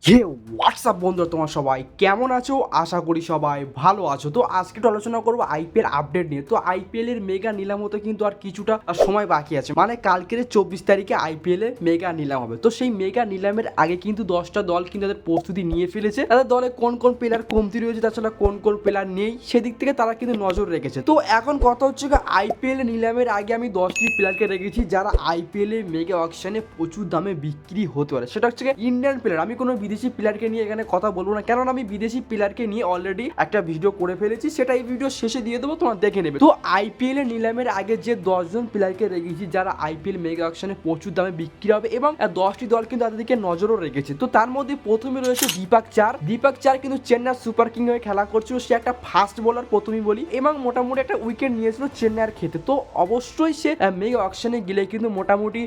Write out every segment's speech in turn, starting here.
হে WhatsApp বন্ধুরা, তোমার সবাই কেমন আছো? আশা করি সবাই ভালো আছো। তো আজকে একটু আলোচনা করবো আইপিএল আপডেট নিয়ে। তো আইপিএল এর মেগা নিলাম হতে কিন্তু আর কিছুটা সময় বাকি আছে, মানে কালকের 24 তারিখে আইপিএল এ মেগা নিলাম হবে। তো সেই মেগা নিলামের আগে কিন্তু 10টা দল কিন্তু তাদের প্রস্তুতি নিয়ে ফেলেছে। তাদের দলে কোন কোন প্লেয়ার কমতি রয়েছে, তাছাড়া কোন কোন প্লেয়ার নেই, সেদিক থেকে তারা কিন্তু নজর রেখেছে। তো এখন কথা হচ্ছে আইপিএল নিলামের আগে আমি 10টি প্লেয়ারকে রেখেছি যারা আইপিএল এ মেগা অকশনে প্রচুর দামে বিক্রি হতে পারে। সেটা হচ্ছে ইন্ডিয়ান প্লেয়ার। আমি কোনো বিদেশি প্লেয়ারকে নিয়ে এখানে কথা বলবো না, কারণ আমি বিদেশি প্লেয়ারকে নিয়ে অলরেডি একটা ভিডিও করে ফেলেছি, সেটা এই ভিডিও শেষে দিয়ে দেবো, তোমরা দেখে নেবে। তো আইপিএল এর নিলামের আগে যে 10 জন প্লেয়ারকে রেখেছি যারা আইপিএল মেগা অকশনে প্রচুর দামে বিক্রি হবে, এবং 10টি দল কিন্তু তাদের দিকে নজরও রেখেছে। তো তার মধ্যে প্রথমে রয়েছে দীপক চার কিন্তু চেন্নাই সুপার কিং হয়ে খেলা করছিল। সে একটা ফাস্ট বোলার প্রথমেই বলি, এবং মোটামুটি একটা উইকেট নিয়েছিল চেন্নাইয়ের ক্ষেত্রে। তো অবশ্যই সে মেগা অকশনে গেলে কিন্তু মোটামুটি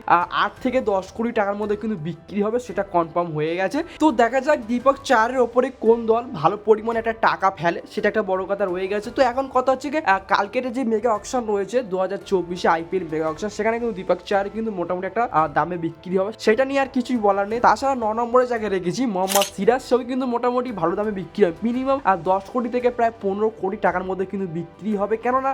8 থেকে 10 কোটি টাকার মধ্যে কিন্তু বিক্রি হবে, সেটা কনফার্ম হয়ে গেছে। তো দেখা যাক দীপক চারের ওপরে কোন দল ভালো পরিমাণে একটা টাকা ফেলে, সেটা একটা বড় কথা রয়ে গেছে। তো এখন কথা হচ্ছে কালকের যে মেগা অকশন রয়েছে 2024 আইপিএল মেগা অকশন, সেখানে কিন্তু দীপক চার কিন্তু মোটামুটি একটা দামে বিক্রি হবে, সেটা নিয়ে আর কিছুই বলার নেই। তাছাড়া 9 নম্বরের জায়গায় রেখেছি মোহাম্মদ সিরাজ, সেও কিন্তু মোটামুটি ভালো দামে বিক্রি হবে, মিনিমাম 10 কোটি থেকে প্রায় 15 কোটি টাকার মধ্যে কিন্তু বিক্রি হবে। কেননা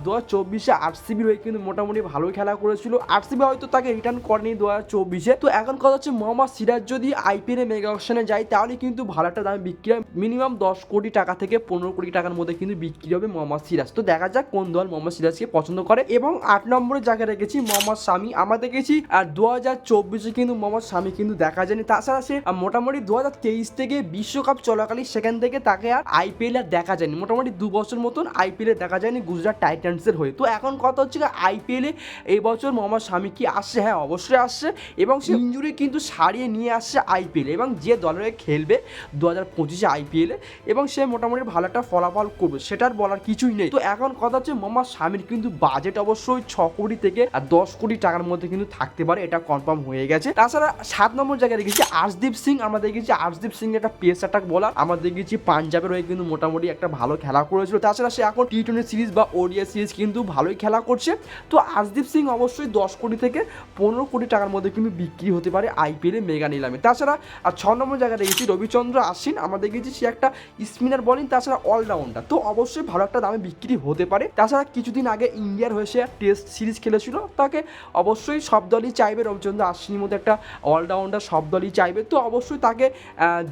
2024 আরসিবির হয়ে কিন্তু মোটামুটি ভালোই খেলা করেছিল। আরসিবি হয়তো তাকে রিটার্ন করেনি 2024। তো এখন কথা হচ্ছে মোহাম্মদ সিরাজ যদি আইপিএল এ মেগা অকশনে যায় তাহলে কিন্তু ভালো একটা দামে বিক্রি হয়, মিনিমাম 10 কোটি টাকা থেকে 15 কোটি টাকার মধ্যে কিন্তু বিক্রি হবে মোহাম্মদ সিরাজ। তো দেখা যাক কোন দল মোহাম্মদ সিরাজকে পছন্দ করে। এবং 8 নম্বরের জায়গায় রেখেছি মোহাম্মদ শামি। আমরা দেখেছি 2024 কিন্তু মোহাম্মদ শামি কিন্তু দেখা যায়নি। তাছাড়া সে মোটামুটি 2023 থেকে বিশ্বকাপ চলাকালীন সেখান থেকে তাকে আর আইপিএল এ দেখা যায়নি, মোটামুটি 2 বছর মতন আইপিএল এ দেখা যায়নি গুজরাট টাইটান্সের হয়ে। তো এখন কথা হচ্ছে আইপিএল এ এই বছর মোহাম্মদ শামি কি আসছে? হ্যাঁ, অবশ্যই আসছে, এবং সে ইনজুরি কিন্তু সারিয়ে নিয়ে আসছে আইপিএল, এবং যে দলের খেলবে 2025 আইপিএলে, এবং সে মোটামুটি ভালো একটা ফলাফল করবে, সেটার বলার কিছুই নেই। তো এখন কথা হচ্ছে মোহাম্মদ শামির কিন্তু বাজেট অবশ্যই 6 কোটি থেকে 10 কোটি টাকার মধ্যে কিন্তু থাকতে পারে, এটা কনফার্ম হয়ে গেছে। তাছাড়া 7 নম্বর জায়গায় দেখেছি আর্শদীপ সিং। আমরা দেখেছি আর্শদীপ সিং একটা পেস অ্যাটাক বলার, আমরা দেখেছি পাঞ্জাবের হয়ে কিন্তু মোটামুটি একটা ভালো খেলা করেছিল। তাছাড়া সে এখন টি-20 সিরিজ বা ওডিআই সিরিজ কিন্তু ভালোই খেলা করছে। তো আর্শদীপ সিং অবশ্যই 10 কোটি থেকে 15 কোটি টাকার মধ্যে কিন্তু বিক্রি হতে পারে আইপিএল এ মেগা নিলামে। তাছাড়া 6 নম্বর জায়গায় দেখেছি রবিচন্দ্র আশ্বিন। আমরা দেখেছি সে একটা স্পিনার বোলিং, তাছাড়া অলরাউন্ডার, তো অবশ্যই ভালো একটা দামে বিক্রি হতে পারে। তাছাড়া কিছুদিন আগে ইন্ডিয়ার হয়ে সে টেস্ট সিরিজ খেলেছিল, তাকে অবশ্যই সব দলই চাইবে। রবিচন্দ্র আশ্বিনের মধ্যে একটা অলরাউন্ডার সব দলই চাইবে, তো অবশ্যই তাকে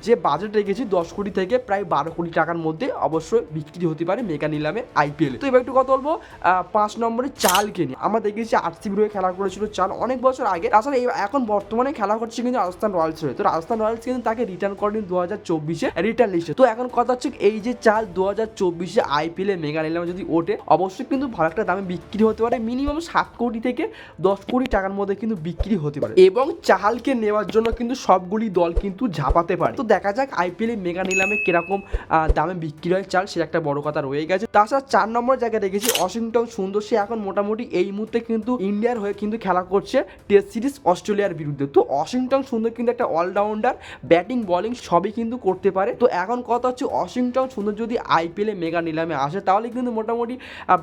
যে বাজেট রেখেছি 10 কোটি থেকে প্রায় 12 কোটি টাকার মধ্যে অবশ্যই বিক্রি হতে পারে মেগা নিলামে আইপিএল। তো এবার একটু কথা বলবো 5 নম্বরে চালকে নিয়ে। আমরা দেখেছি আরসিবির হয়ে খেলা করেছিল চাল অনেক বছর আগে। তাছাড়া এখন বর্তমানে খেলা করছে কিন্তু রাজস্থান রয়্যালস হয়ে। তো রাজস্থান রয়্যালস কিন্তু তাকে রিটার্ন করেনি 2024 রিটার্ন লিস্টে। তো এখন কথা হচ্ছে এই যে চাল 2024 আইপিএল এ মেগা নিলামে যদি ওঠে, অবশ্যই কিন্তু ভালো একটা দামে বিক্রি হতে পারে, মিনিমাম 7 কোটি থেকে 10 কোটি টাকার মধ্যে কিন্তু বিক্রি হতে পারে, এবং চালকে নেওয়ার জন্য কিন্তু সবগুলি দল কিন্তু ঝাঁপাতে পারে। তো দেখা যাক আইপিএল এ মেগা নিলামে কিরকম দামে বিক্রি হয় চাল, সেটা একটা বড় কথা রয়ে গেছে। তাছাড়া 4 নম্বর জায়গায় দেখেছি ওয়াশিংটন সুন্দর। সে এখন মোটামুটি এই মুহূর্তে কিন্তু ইন্ডিয়ার হয়ে কিন্তু খেলা করছে টেস্ট সিরিজ অস্ট্রেলিয়ার বিরুদ্ধে। তো ওয়াশিংটন সুন্দর কিন্তু একটা অলরাউন্ডার, ব্যাটিং বলিং সবই কিন্তু করতে পারে। তো এখন কথা হচ্ছে ওয়াশিংটন সুন্দর যদি আইপিএল এ মেগা নিলামে আসে তাহলে কিন্তু মোটামুটি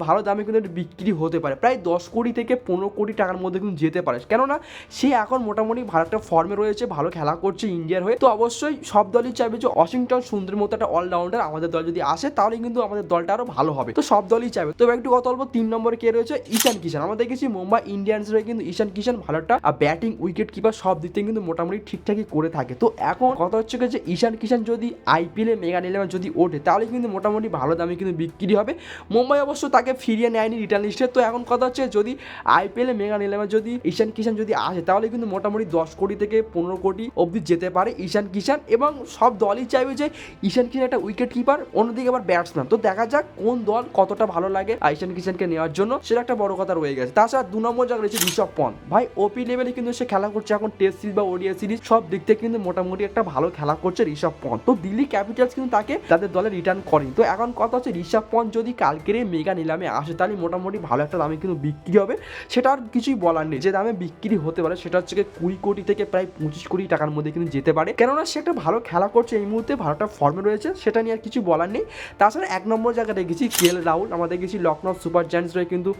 ভালো দামে কিন্তু বিক্রি হতে পারে, প্রায় 10 কোটি থেকে 15 কোটি টাকার মধ্যে কিন্তু যেতে পারে। কেননা সে এখন মোটামুটি ভালো একটা ফর্মে রয়েছে, ভালো খেলা করছে ইন্ডিয়ার হয়ে। তো অবশ্যই সব দলই চাইবে যে ওয়াশিংটন সুন্দরের মতো একটা অলরাউন্ডার আমাদের দল যদি আসে তাহলে কিন্তু আমাদের দলটা আরো ভালো হবে। তো সব দলই চাইবে। তো একটু কথা বলবো 3 নম্বরে কে রয়েছে ঈশান কিষান। আমরা দেখেছি মুম্বাই ইন্ডিয়ান্সের হয়ে কিন্তু ঈশান কিষান ভালো একটা ব্যাটিং, উইকেট কিপার সব দিক থেকে কিন্তু মোটামুটি ঠিকঠাকই করে থাকে। তো এখন কথা হচ্ছে যে ঈশান কিষান যদি আইপিএল এ মেগা নিলামে যদি ওঠে তাহলে কিন্তু মোটামুটি ভালো দামে কিন্তু বিক্রি হবে। মুম্বাই অবশ্য তাকে ফিরিয়ে নেয়নি রিটার্ন লিস্টে। তো এখন কথা হচ্ছে যদি আইপিএল এ মেগা নিলামে যদি ঈশান কিষান যদি আসে তাহলে কিন্তু মোটামুটি 10 কোটি থেকে 15 কোটি অবধি যেতে পারে ঈশান কিষান, এবং সব দলই চাইবে যে ঈশান কিষান একটা উইকেট কিপার, অন্যদিকে আবার ব্যাটসম্যান। তো দেখা যাক কোন দল কতটা ভালো লাগে ঈশান কিষানকে নেওয়ার জন্য, সেটা একটা বড় কথা রয়ে গেছে। তাছাড়া 2 নম্বর জায়গায় রয়েছে ঋষভ পন্থ। ভাই ওপি লেভেলে কিন্তু সে খেলা করছে এখন টেস্ট সিরিজ বা ওডিআই সিরিজ, সব দিক থেকে কিন্তু মোটামুটি একটা ভালো খেলা করছে ঋষভ পন্থ। তো দিল্লি ক্যাপিটালস কিন্তু তাকে তাদের দলে রিটার্ন করেনি। তো এখন কথা হচ্ছে ঋষভ পন্থ যদি কালকের মেগা নিলামে আসে তাহলে মোটামুটি ভালো একটা দামে কিন্তু বিক্রি হবে, সেটা আর কিছুই বলার নেই। যে দামে বিক্রি হতে পারে সেটা হচ্ছে 20 কোটি থেকে প্রায় 25 কোটি টাকার মধ্যে কিন্তু যেতে পারে, কেননা সে একটা ভালো খেলা করছে এই মুহূর্তে, ভালোটা ফর্মে রয়েছে, সেটা নিয়ে আর কিছু বলার নেই। তাছাড়া 1 নম্বর জায়গায় দেখেছি কেএল রাহুল। আমরা দেখেছি লখনৌ সুপার জায়ান্টস হয়ে কিন্তু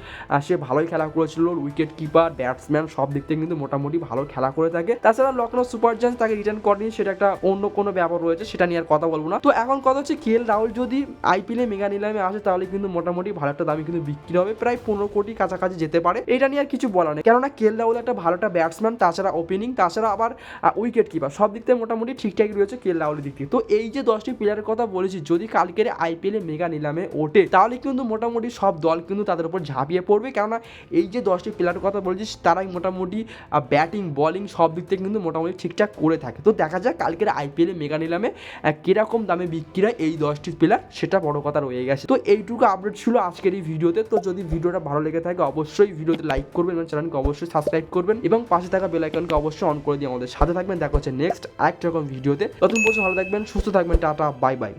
সে ভালোই খেলা করেছিল, উইকেট কিপার, ব্যাটসম্যান সব দিক থেকে কিন্তু মোটামুটি ভালো খেলা করে থাকে। তাছাড়া লখনৌ সুপার জায়ান্টস তাকে রিটার্ন করেনি, সেটা একটা অন্য কোনো ব্যাপার রয়েছে, সেটা নিয়ে আর কথা বলবো না। তো এখন কথা হচ্ছে KL রাহুল যদি আইপিএলে মেগা নিলামে আসে তাহলে কিন্তু মোটামুটি ভালো একটা দামে কিন্তু বিক্রি হবে, প্রায় 15 কোটি কাছাকাছি যেতে পারে। এটা নিয়ে আর কিছু বলা নেই, কেননা KL রাহুল একটা ভালো একটা ব্যাটসম্যান, তাছাড়া ওপেনিং, তাছাড়া আবার উইকেট কিপার, সব দিক থেকে মোটামুটি ঠিকঠাকই রয়েছে KL রাহুলের দিক থেকে। তো এই যে 10টি প্লেয়ারের কথা বলেছি, যদি কালকের আইপিএলে মেগা নিলামে ওঠে তাহলে কিন্তু মোটামুটি সব দল কিন্তু তাদের উপর ঝাঁপিয়ে পড়বে, কেননা এই যে 10টি প্লেয়ারের কথা বলেছি তারাই মোটামুটি ব্যাটিং বলিং সব দিক থেকে কিন্তু মোটামুটি ঠিকঠাক করে থাকে। তো দেখা যাক কালকের আইপিএলে মেগা নিলামে কীরকম দামে বিক্রি হয় এই 10টি প্লেয়ার, সেটা বড় কথা রয়ে গেছে। তো এইটুকু আপডেট ছিল আজকের এই ভিডিওতে। তো যদি ভিডিওটা ভালো লেগে থাকে অবশ্যই ভিডিওতে লাইক করবেন এবং চ্যানেলকে অবশ্যই সাবস্ক্রাইব করবেন এবং পাশে থাকা বেল আইকনকে অবশ্যই অন করে দিয়ে আমাদের সাথে থাকবেন। দেখা হচ্ছে নেক্সট আরেকটা রকম ভিডিওতে। ততক্ষণ পর্যন্ত ভালো থাকবেন, সুস্থ থাকবেন, টাটা, বাই বাই।